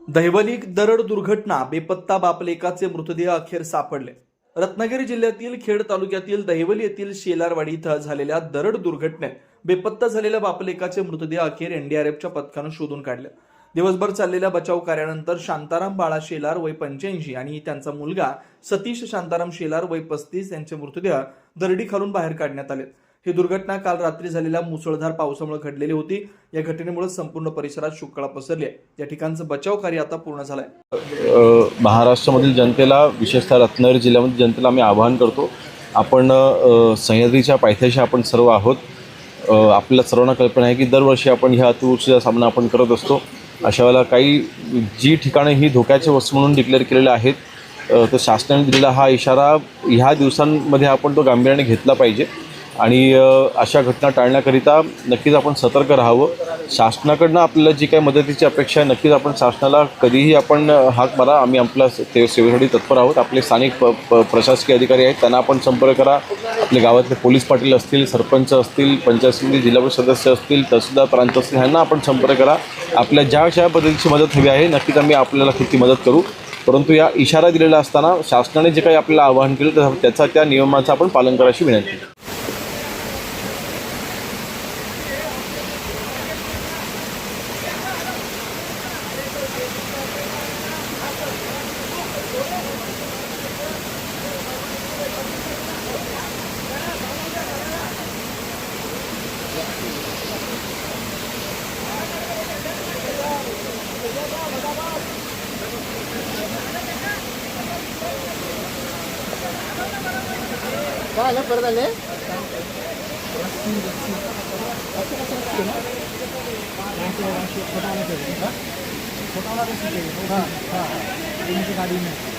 दहिवली दरड दुर्घटना, बेपत्ता बापलेकाचे मृतदेह अखेर सापडले। रत्नागिरी जिल्ह्यातील खेड तालुक्यातील दहिवली येथील शेलारवाडी इथं झालेल्या दरड दुर्घटनेत बेपत्ता झालेल्या बापलेकाचे मृतदेह अखेर एनडीआरएफच्या पथकानं शोधून काढले। दिवसभर चाललेल्या बचाव कार्यानंतर शांताराम बाळा शेलार वय 85 आणि त्यांचा मुलगा सतीश शांताराम शेलार वय 35 यांचे मृतदेह दरडीखालून बाहेर काढण्यात आले। ही दुर्घटना काल रात्री झालेल्या मुसळधार पावसामुळे घडलेली होती। या घटनेमुळे संपूर्ण परिसरात शोककळा पसरली आहे। या ठिकाणचं बचाव कार्य आता पूर्ण झालंय। महाराष्ट्रामधील जनतेला, विशेषतः रत्नागिरी जिल्ह्यामधील जनतेला आम्ही आवाहन करतो, आपण सह्याद्रीच्या पायथ्याशी आपण सर्व आहोत। आपल्याला सर्वांना कल्पना आहे की दरवर्षी आपण ह्या अतिवृष्टीचा सामना आपण करत असतो। अशा वेळेला काही जी ठिकाणे ही धोक्याचे वस्तू म्हणून डिक्लेअर केलेले आहेत, तर शासनाने दिलेला हा इशारा ह्या दिवसांमध्ये आपण तो गांभीर्याने घेतला पाहिजे आणि अशा घटना टाळण्याकरिता नक्कीच आपण सतर्क राहावं। शासनाकडनं आपल्याला जी काही मदतीची अपेक्षा आहे, नक्कीच आपण शासनाला कधीही आपण हाक मारा, आम्ही आपल्या सेवेसाठी तत्पर आहोत। आपले स्थानिक प्रशासकीय अधिकारी आहेत, त्यांना आपण संपर्क करा। आपल्या गावातले पोलीस पाटील असतील, सरपंच असतील, पंचायत समिती, जिल्हा परिषद सदस्य असतील, तहसीलदार, प्रांत असतील, ह्यांना आपण संपर्क करा। आपल्या ज्या पद्धतीची मदत हवी आहे, नक्कीच आम्ही आपल्याला किती मदत करू। परंतु या इशारा दिलेला असताना शासनाने जे काही आपल्याला आवाहन केलं त्याचा त्या नियमाचं आपण पालन करायची विनंती। काय आलं परत आले गाड़ी में